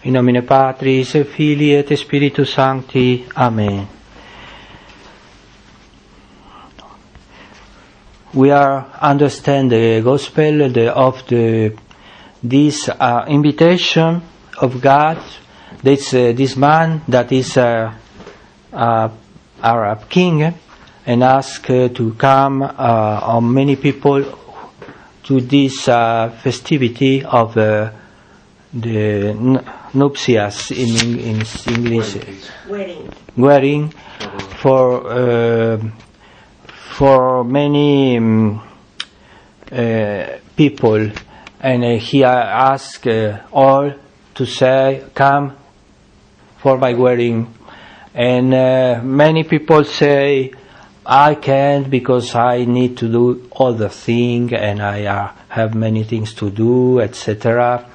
In nomine Patris et Filii et Spiritus Sancti. Amen. We are understand the gospel of this invitation of God. This man that is Arab king and ask to come on many people to this festivity of the nuptials in English, wedding for many people, and he asked all to say, "Come for my wedding," and many people say, "I can't because I need to do other thing and I have many things to do, etc."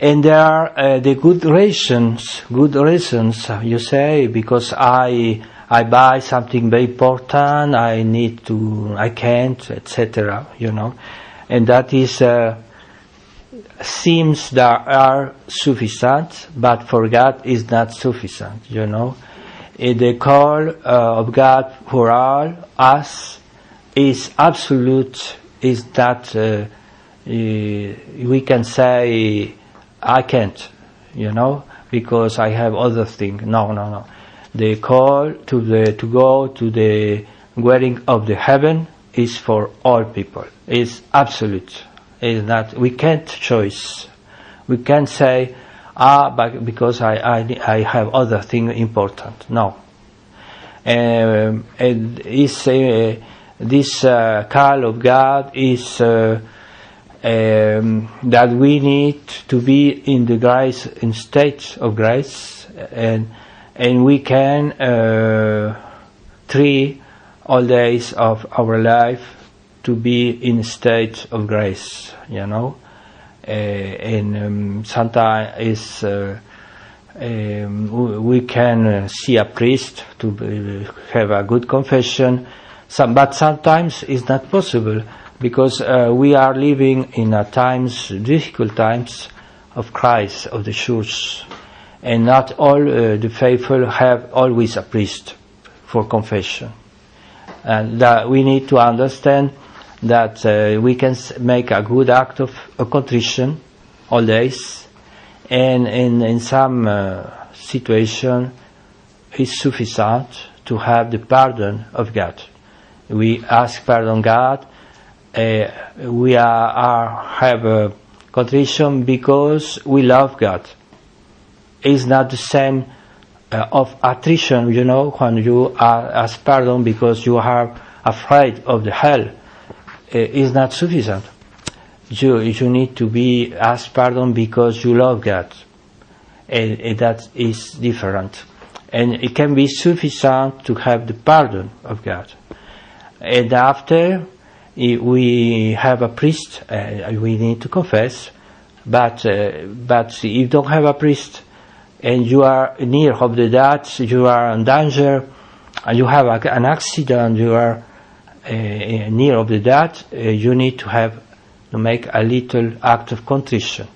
And there are the good reasons, you say, because I buy something very important, I can't, etc., and that is, seems that are sufficient, but for God is not sufficient, The call of God for all us is absolute, is that we can say, I can't, because I have other things. No. The call to go to the wedding of the heaven is for all people. It's absolute. It's not. We can't choose. We can't say, but because I have other things important. No. And it's this call of God is that we need to be in the grace, in state of grace, and we can try all days of our life to be in a state of grace, and sometimes we can see a priest to have a good confession, but sometimes it's not possible because we are living in difficult times of Christ, of the church. And not all the faithful have always a priest for confession. And that we need to understand that we can make a good act of contrition all days, and in some situation it's sufficient to have the pardon of God. We ask pardon God. We have a contrition because we love God. It's not the same of attrition, when you ask pardon because you are afraid of the hell. It's not sufficient. You need to be asked pardon because you love God. And that is different. And it can be sufficient to have the pardon of God. And after we have a priest, we need to confess, but if you don't have a priest, and you are near of the death, you are in danger, and you have an accident, you are near of the death, you need to make a little act of contrition.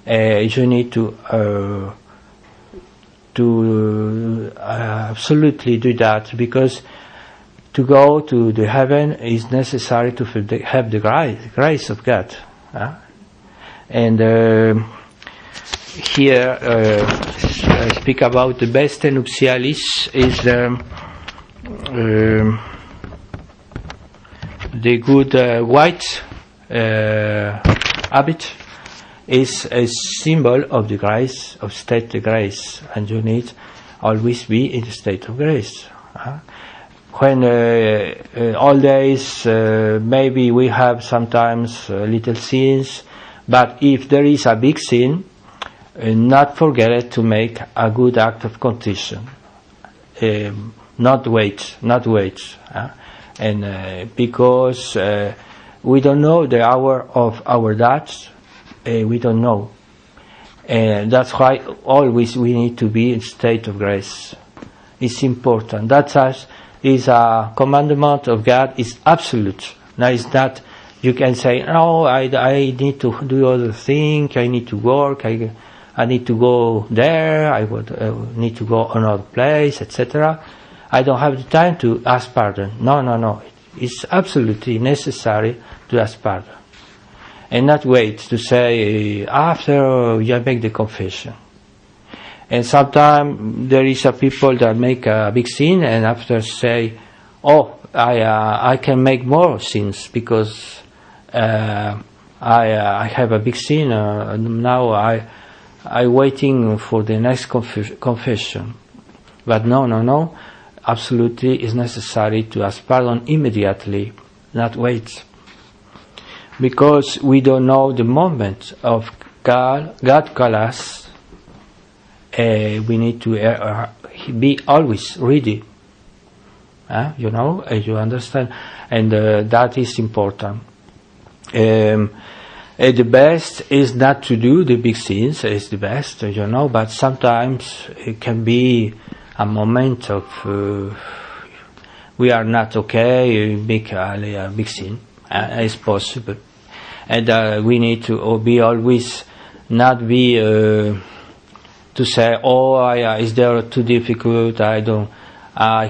You need to absolutely do that, because to go to the heaven is necessary to have the grace of God. And here I speak about the best nuptialis is the good white habit is a symbol of the grace, of state of grace, and you need always be in the state of grace. When all days maybe we have sometimes little sins, but if there is a big sin, not forget to make a good act of contrition. Not wait. And because we don't know the hour of our death, we don't know. And that's why always we need to be in state of grace. It's important. That is a commandment of God, is absolute. Now it's not You can say, no, I need to do other things, I need to work, I need to go there, I would need to go another place, etc. I don't have the time to ask pardon. No. It's absolutely necessary to ask pardon. And not wait to say after you make the confession. And sometimes there is a people that make a big sin and after say, oh, I can make more sins because I have a big sin. Now I waiting for the next confession. But no. Absolutely is necessary to ask pardon immediately, not wait. Because we don't know the moment of God call us. We need to be always ready. You understand? And that is important. The best is not to do the big sins, is the best, but sometimes it can be a moment of we are not okay, make a big sin. It's possible. And we need to be always not be to say, is there too difficult, I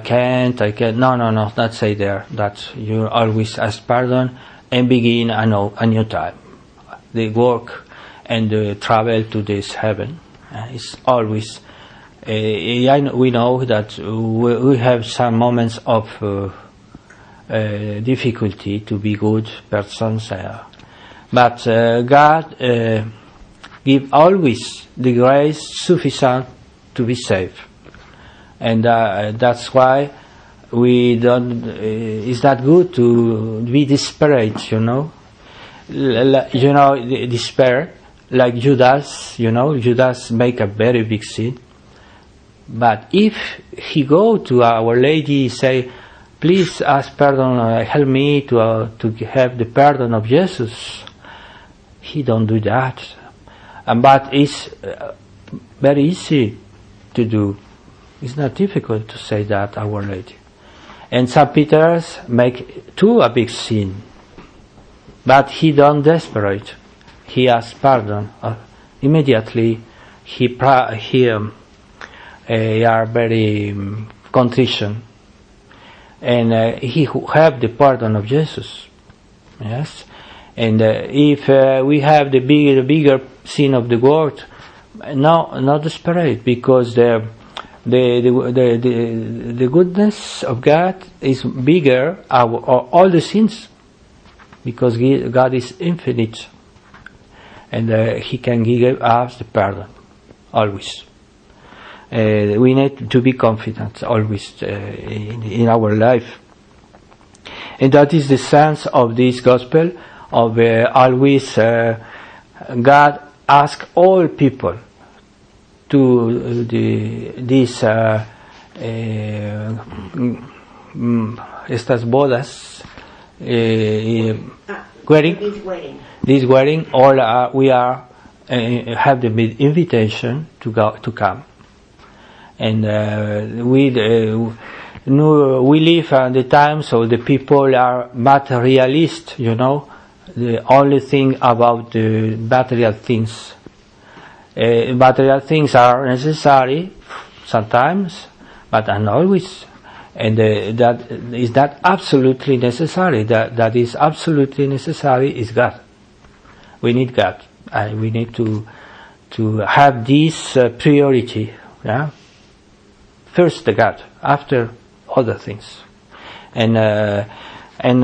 can't. No, not say there. That you always ask pardon and begin a new time. The work and the travel to this heaven. It's always, we know that we have some moments of difficulty to be good persons. But God give always the grace sufficient to be saved. And that's why we don't. It's not good to be desperate, despair, like Judas. Judas make a very big sin. But if he go to Our Lady, say, please ask pardon, help me to have the pardon of Jesus. He don't do that. But it's very easy to do. It's not difficult to say that, Our Lady. And St. Peter's make too a big sin. But he don't desperate. He asks pardon. Immediately he are very contrition. And he have the pardon of Jesus. Yes. And if we have the bigger sin of the world, not desperate, because the goodness of God is bigger all the sins, because God is infinite, and He can give us the pardon always. We need to be confident always in our life, and that is the sense of this gospel. Of always, God asks all people to estas bodas, wedding. This wedding, all we are have the invitation to come, and we live at the time, so the people are materialist, the only thing about the material things. Material things are necessary sometimes, but not always. And that is not absolutely necessary. That is absolutely necessary is God. We need God. We need to have this priority. Yeah. First the God, after other things. And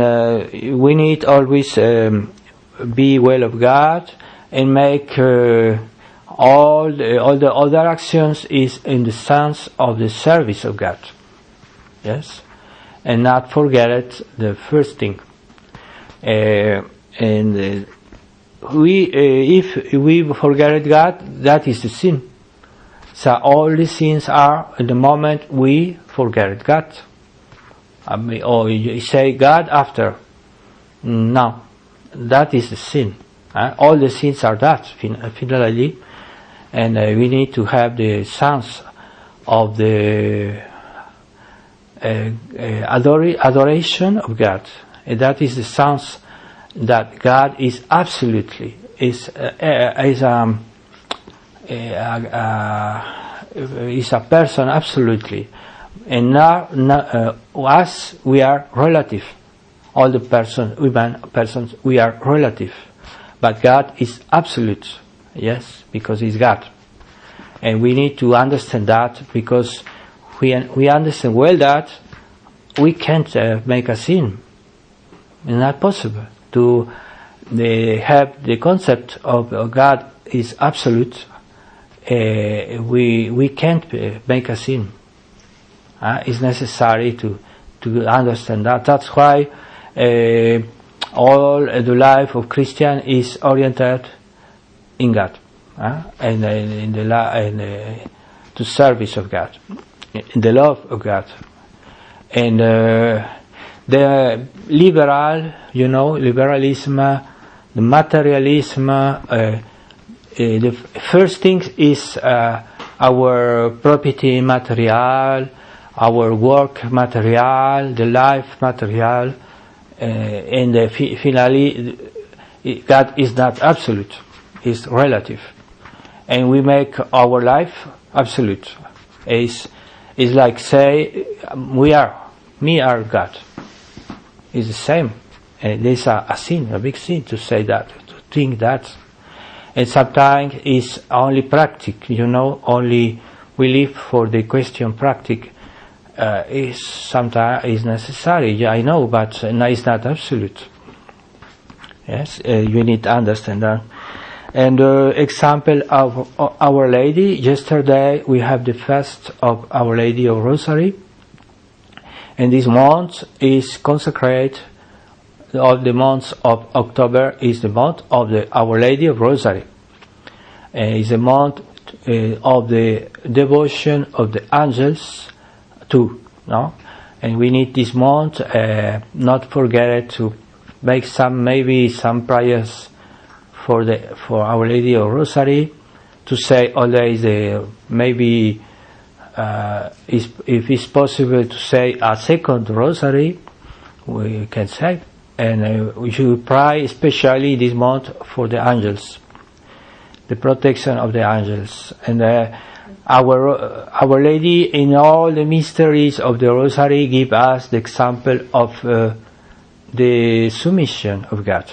we need always be well of God and make all the other actions is in the sense of the service of God. Yes, and not forget it, the first thing. If we forget God, that is the sin. So all the sins are in the moment we forget God. Or you say God after. No, that is the sin. All the sins are that, finally. And we need to have the sense of the adoration of God. And that is the sense that God is absolutely is a person absolutely, and now us, we are relative. All the persons, we are relative, but God is absolute. Yes, because He's God, and we need to understand that, because we understand well that we can't make a sin. It's not possible to have the concept of God is absolute. We can't make a sin. It's necessary to understand that. That's why all the life of Christian is oriented in God, and in the to service of God, in the love of God, and the liberalism, the materialism. The first thing is our property material, our work material, the life material, and finally, God is not absolute; it's relative, and we make our life absolute. It's like say we are God. It's the same, and there's a sin, a big sin to say that, to think that. And sometimes it's only practical, only we live for the question practical. Is sometimes is necessary, yeah, I know, but it's not absolute. Yes, you need to understand that. And example of Our Lady, yesterday we have the fast of Our Lady of Rosary, and this month is consecrated. All the months of October is the month of the Our Lady of Rosary. It's a month of the devotion of the angels too, no? And we need this month not forget to make some prayers for Our Lady of Rosary, to say always maybe if it's possible to say a second Rosary, we can say. And we should pray especially this month for the angels, the protection of the angels. And Our Lady in all the mysteries of the Rosary give us the example of the submission of God,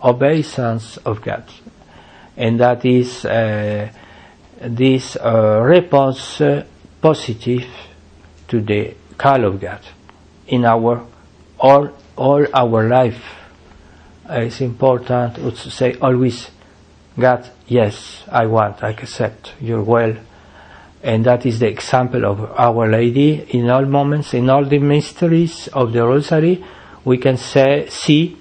obeisance of God. And that is this response positive to the call of God in all our life. It's important to say always, God, yes, I accept your will. And that is the example of Our Lady in all moments, in all the mysteries of the Rosary. We can see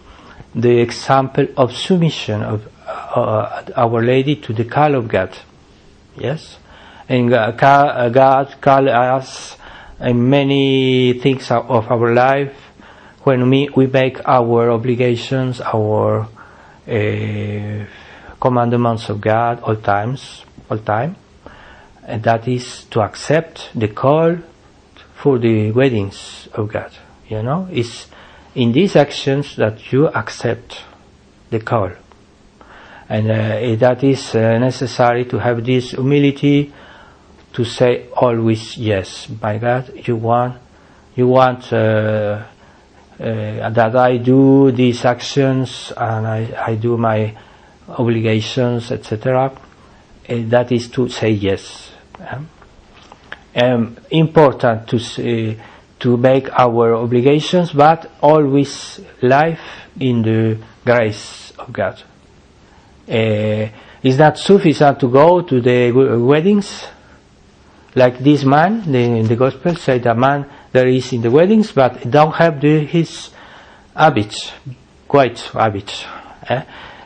the example of submission of Our Lady to the call of God. Yes? And God calls us in many things of our life. When we make our obligations, our commandments of God all time, and that is to accept the call for the weddings of God. It's in these actions that you accept the call, and that is necessary to have this humility to say always yes. By God, you want that I do these actions and I do my obligations, etc. That is to say yes. Important to make our obligations, but always life in the grace of God. It's not sufficient to go to the weddings, like this man in the gospel said, the man that is in the weddings, but don't have his habits, white habits.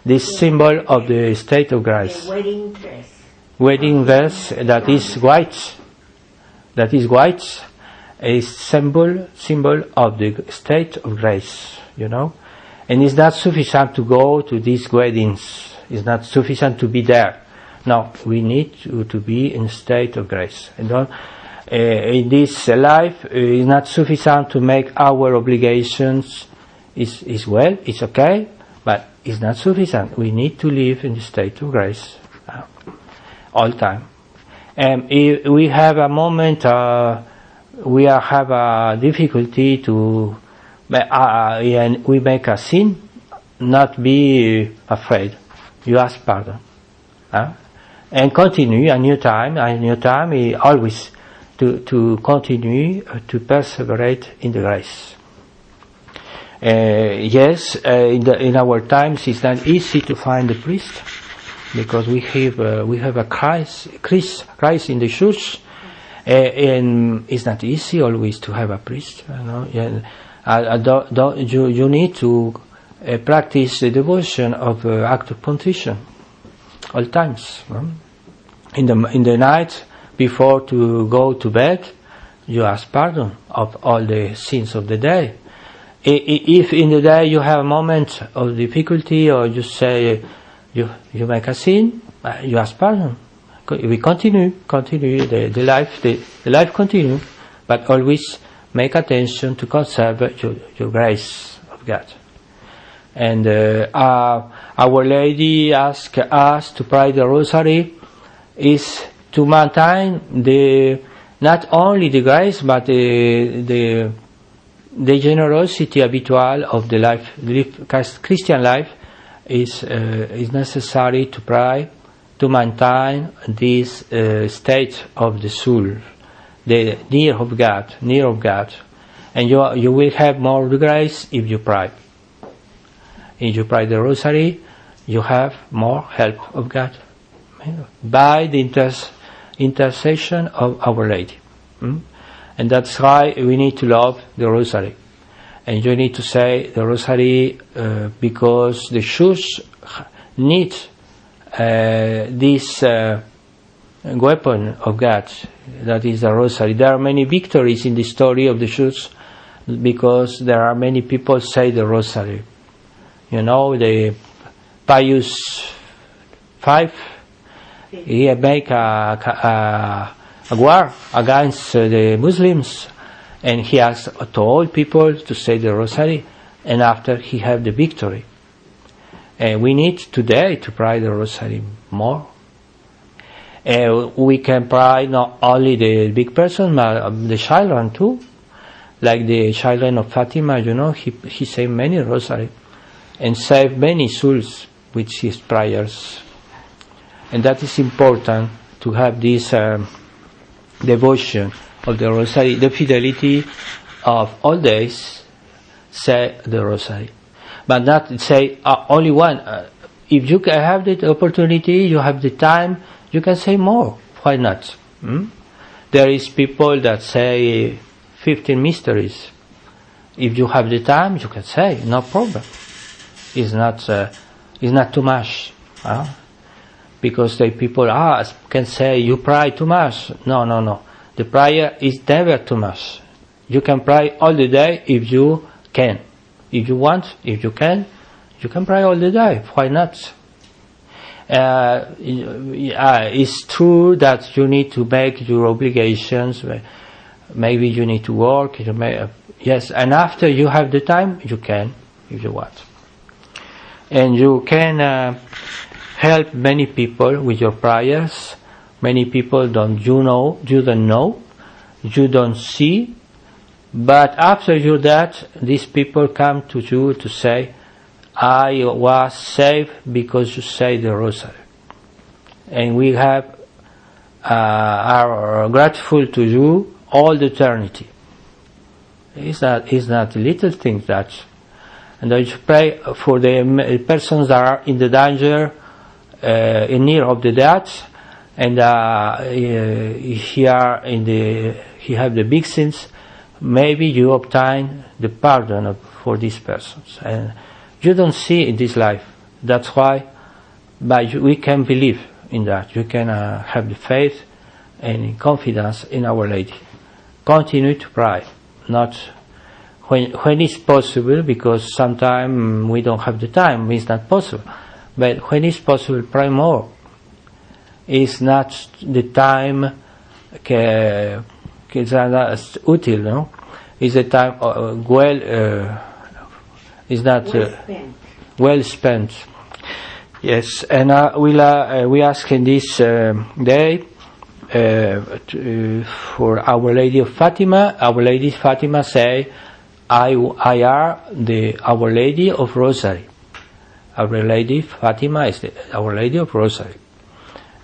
This symbol of the state of grace. The wedding dress. Wedding dress that is white. That is white. A symbol of the state of grace. And it's not sufficient to go to these weddings. It's not sufficient to be there. No, we need to be in state of grace. In this life, it's not sufficient to make our obligations. It's well, it's okay, But it's not sufficient. We need to live in the state of grace all time. And if we have a moment, we have a difficulty to, and we make a sin, not be afraid. You ask pardon. And continue a new time, always to continue to perseverate in the grace. Yes, in our times it's not easy to find a priest, because we have a Christ in the church, and it's not easy always to have a priest. You need to practice the devotion of act of contrition all times. In the night before to go to bed, you ask pardon of all the sins of the day. If in the day you have a moment of difficulty, or you say you make a sin, you ask pardon. We continue the life continue, but always make attention to conserve your grace of God. And Our Lady asked us to pray the Rosary is to maintain not only the grace, but the generosity habitual of the life. Christian life is necessary to pray to maintain this state of the soul, the near of God, and you will have more grace if you pray. If you pray the Rosary, you have more help of God by the intercession of Our Lady. And that's why we need to love the Rosary. And you need to say the Rosary because the Church needs this weapon of God, that is the Rosary. There are many victories in the story of the Church because there are many people say the Rosary. You know, the Pius V, he make a war against the Muslims, and he asked to all people to say the Rosary, and after he had the victory. And we need today to pray the Rosary more. We can pray not only the big person, but the children too. Like the children of Fatima, you know, he saved many Rosary and saved many souls with his prayers. And that is important to have this devotion of the Rosary, the fidelity of all days, say the Rosary. But not say only one. If you have the opportunity, you have the time, you can say more. Why not? There is people that say 15 mysteries. If you have the time, you can say, no problem. It's not too much. Because the people can say, you pray too much. No. The prayer is never too much. You can pray all the day if you can. If you want, if you can pray all the day. Why not? It's true that you need to make your obligations. Maybe you need to work. Yes, and after you have the time, you can, if you want. And you can help many people with your prayers. Many people you don't know, you don't see. But after you that, these people come to you to say, I was saved because you say the Rosary. And we are grateful to you all the eternity. It's not a little thing that. And I pray for the persons that are in the danger, in need of the death, and he have the big sins. Maybe you obtain the pardon for these persons, and you don't see in this life. That's why, but we can believe in that. You can have the faith and confidence in Our Lady. Continue to pray, not when it's possible, because sometimes we don't have the time. It's not possible, but when it's possible, pray more. It's not the time que it's útil, no? It's a time it's not well spent. Yes, and we ask in this day for Our Lady of Fatima. Our Lady Fatima say, I are the Our Lady of Rosary. Our Lady Fatima is Our Lady of Rosary.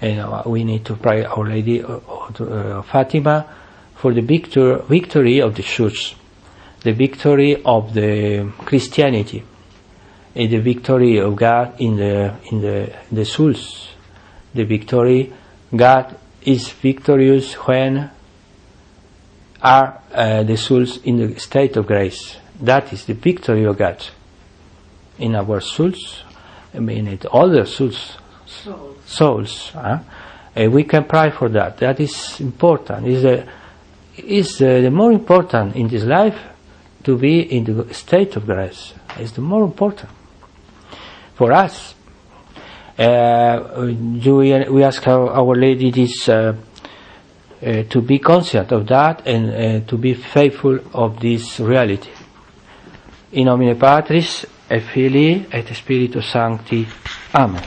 And we need to pray Our Lady of Fatima for the victory of the Church, the victory of the Christianity, and the victory of God in the souls. The victory, God is victorious when are the souls in the state of grace. That is the victory of God in our souls. I mean, it all the souls. We can pray for that. That is important. Is the more important in this life to be in the state of grace. It's the more important for us. We ask Our Lady this to be conscious of that and to be faithful of this reality. In nomine Patris et Filii et Spiritus Sancti. Amen.